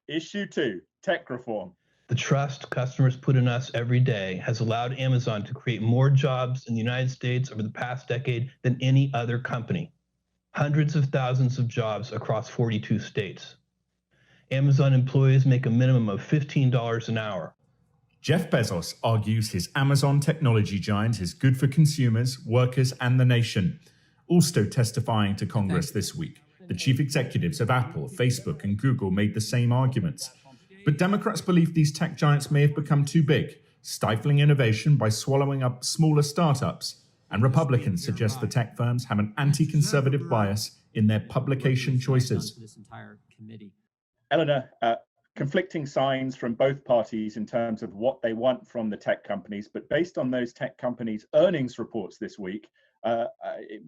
Issue 2, tech reform. The trust customers put in us every day has allowed Amazon to create more jobs in the United States over the past decade than any other company. Hundreds of thousands of jobs across 42 states. Amazon employees make a minimum of $15 an hour. Jeff Bezos argues his Amazon technology giant is good for consumers, workers, and the nation. Also testifying to Congress this week, the chief executives of Apple, Facebook, and Google made the same arguments. But Democrats believe these tech giants may have become too big, stifling innovation by swallowing up smaller startups. And Republicans suggest the tech firms have an anti-conservative bias in their publication choices. Eleanor, conflicting signs from both parties in terms of what they want from the tech companies, but based on those tech companies' earnings reports this week,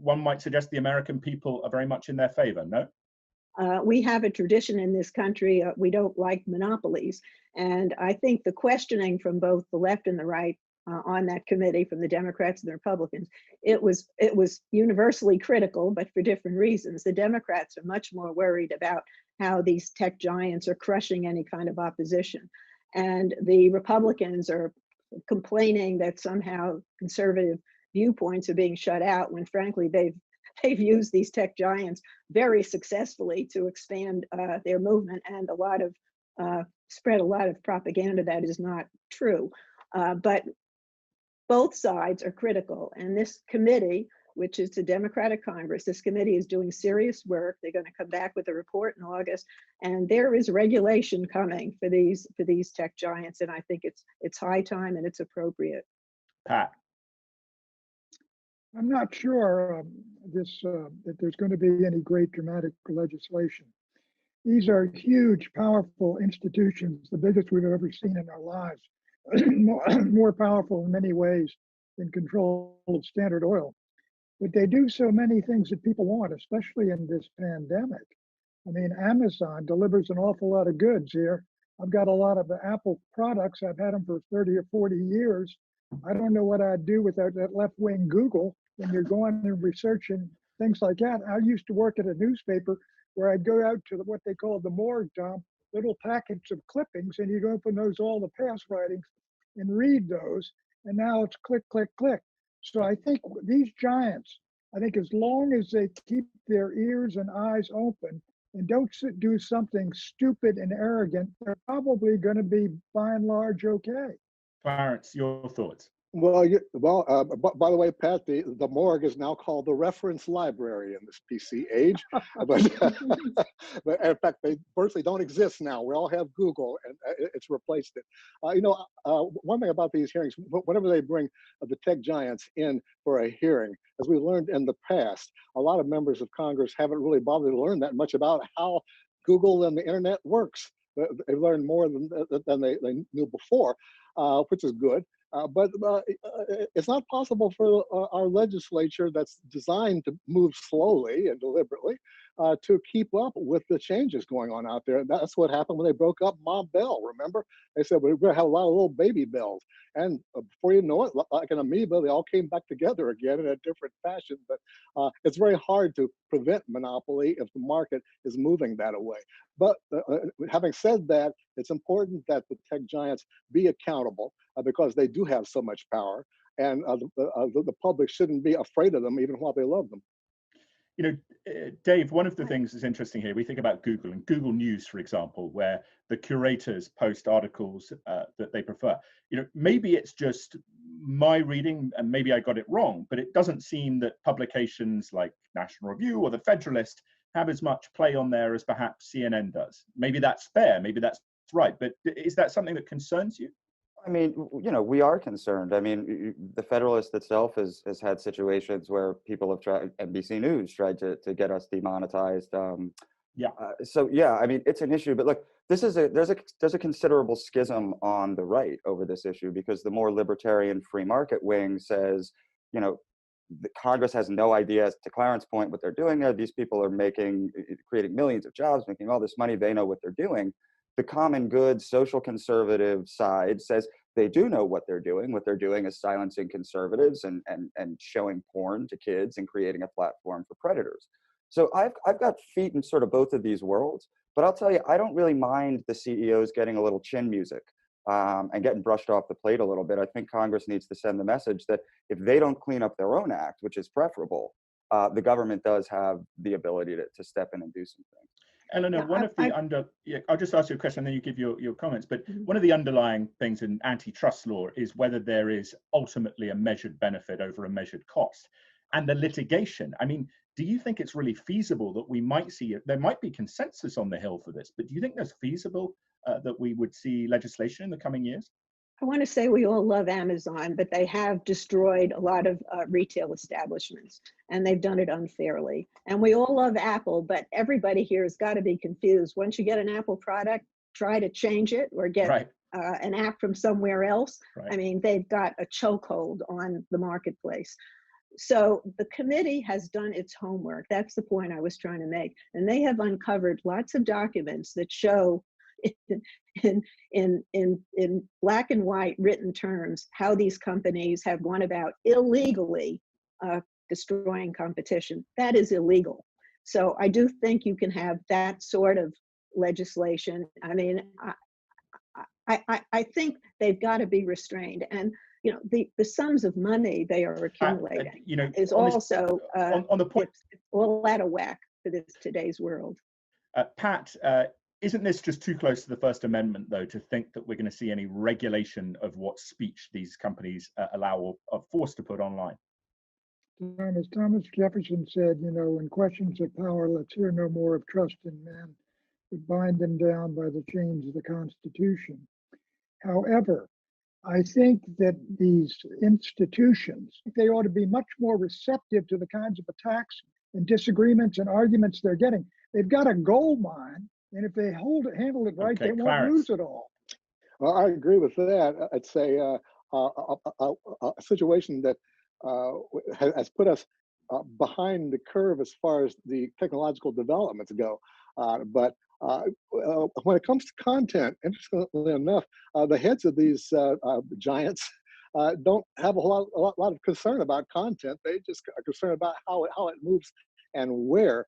one might suggest the American people are very much in their favor, no? We have a tradition in this country, we don't like monopolies. And I think the questioning from both the left and the right on that committee, from the Democrats and the Republicans, it was universally critical, but for different reasons. The Democrats are much more worried about how these tech giants are crushing any kind of opposition. And the Republicans are complaining that somehow conservative viewpoints are being shut out, when frankly they've used these tech giants very successfully to expand their movement, and spread a lot of propaganda that is not true. But both sides are critical, and this committee, which is the Democratic Congress, this committee is doing serious work. They're going to come back with a report in August, and there is regulation coming for these tech giants, and I think it's high time and it's appropriate. Pat. I'm not sure that there's going to be any great dramatic legislation. These are huge, powerful institutions, the biggest we've ever seen in our lives, more powerful in many ways than control of Standard Oil. But they do so many things that people want, especially in this pandemic. I mean, Amazon delivers an awful lot of goods here. I've got a lot of Apple products. I've had them for 30 or 40 years. I don't know what I'd do without that left-wing Google when you're going and researching things like that. I used to work at a newspaper where I'd go out to what they call the morgue dump, little packets of clippings, and you'd open those, all the past writings, and read those. And now it's click, click, click. So I think these giants, I think as long as they keep their ears and eyes open and don't do something stupid and arrogant, they're probably going to be, by and large, okay. Clarence, your thoughts? Well, by the way, Pat, the morgue is now called the reference library in this PC age. but in fact, they virtually don't exist now. We all have Google, and it's replaced it. One thing about these hearings, whenever they bring the tech giants in for a hearing, as we learned in the past, a lot of members of Congress haven't really bothered to learn that much about how Google and the internet works. They learned more than they knew before, which is good. But it's not possible for our legislature, that's designed to move slowly and deliberately, to keep up with the changes going on out there. That's what happened when they broke up Ma Bell. Remember, they said we're going to have a lot of little baby bells, and before you know it, like an amoeba, they all came back together again in a different fashion. But it's very hard to prevent monopoly if the market is moving that way. But having said that, it's important that the tech giants be accountable, because they do have so much power, and the public shouldn't be afraid of them even while they love them. You know, Dave, one of the things that's interesting here, we think about Google and Google News, for example, where the curators post articles that they prefer. You know, maybe it's just my reading and maybe I got it wrong, but it doesn't seem that publications like National Review or the Federalist have as much play on there as perhaps CNN does. Maybe that's fair, maybe that's right, but is that something that concerns you? I mean, you know, we are concerned. I mean, the Federalist itself has had situations where people have tried, NBC News tried to get us demonetized. So yeah, I mean, it's an issue. But look, there's a considerable schism on the right over this issue, because the more libertarian free market wing says, you know, the Congress has no idea, to Clarence's point, what they're doing there. These people are creating millions of jobs, making all this money. They know what they're doing. The common good social conservative side says they do know what they're doing. What they're doing is silencing conservatives and showing porn to kids and creating a platform for predators. So I've got feet in sort of both of these worlds, But I'll tell you, I don't really mind the CEOs getting a little chin music and getting brushed off the plate a little bit. I think Congress needs to send the message that if they don't clean up their own act, which is preferable, the government does have the ability to step in and do some things. Eleanor, I'll just ask you a question and then you give your comments, but one of the underlying things in antitrust law is whether there is ultimately a measured benefit over a measured cost. And the litigation, I mean, do you think it's really feasible that we might see, there might be consensus on the Hill for this, but do you think there's feasible that we would see legislation in the coming years? I want to say we all love Amazon, but they have destroyed a lot of retail establishments, and they've done it unfairly. And we all love Apple, but everybody here has got to be confused. Once you get an Apple product, try to change it or get an app from somewhere else. I mean, they've got a chokehold on the marketplace. So the committee has done its homework. That's the point I was trying to make. And they have uncovered lots of documents that show in black and white written terms how these companies have gone about illegally destroying competition. That is illegal. So I do think you can have that sort of legislation. I mean, I think they've got to be restrained. And you know, the sums of money they are accumulating is also on the point, it's all out of whack for today's world. Pat, isn't this just too close to the First Amendment, though, to think that we're going to see any regulation of what speech these companies allow or are forced to put online? As Thomas Jefferson said, you know, in questions of power, let's hear no more of trust in man, but bind them down by the chains of the Constitution. However, I think that these institutions, they ought to be much more receptive to the kinds of attacks and disagreements and arguments they're getting. They've got a gold mine, and if they handle it right, they won't lose it all. Well, I agree with that. It's a situation that has put us behind the curve as far as the technological developments go. But when it comes to content, interestingly enough, the heads of these giants don't have a lot of concern about content. They just are concerned about how it moves and where.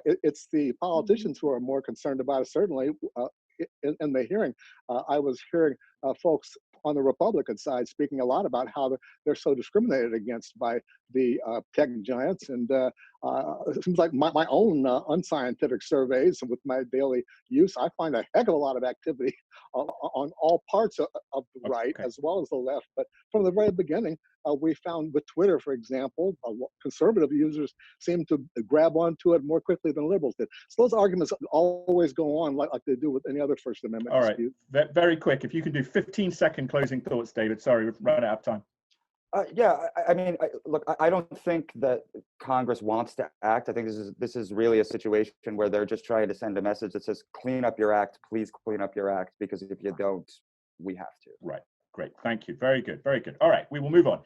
It's the politicians who are more concerned about it, certainly. In the hearing, I was hearing folks on the Republican side speaking a lot about how they're so discriminated against by the tech giants. And it seems like my own unscientific surveys with my daily use, I find a heck of a lot of activity on all parts of the right as well as the left. But from the very beginning, we found with Twitter, for example, conservative users seem to grab onto it more quickly than liberals did. So those arguments always go on like they do with any other First Amendment dispute. All right, very quick. If you can do 15-second closing thoughts, David. Sorry, we've run out of time. Yeah, I mean, look, I don't think that Congress wants to act. I think this is really a situation where they're just trying to send a message that says, clean up your act, please clean up your act, because if you don't, we have to. Right. Great. Thank you. Very good. Very good. All right. We will move on.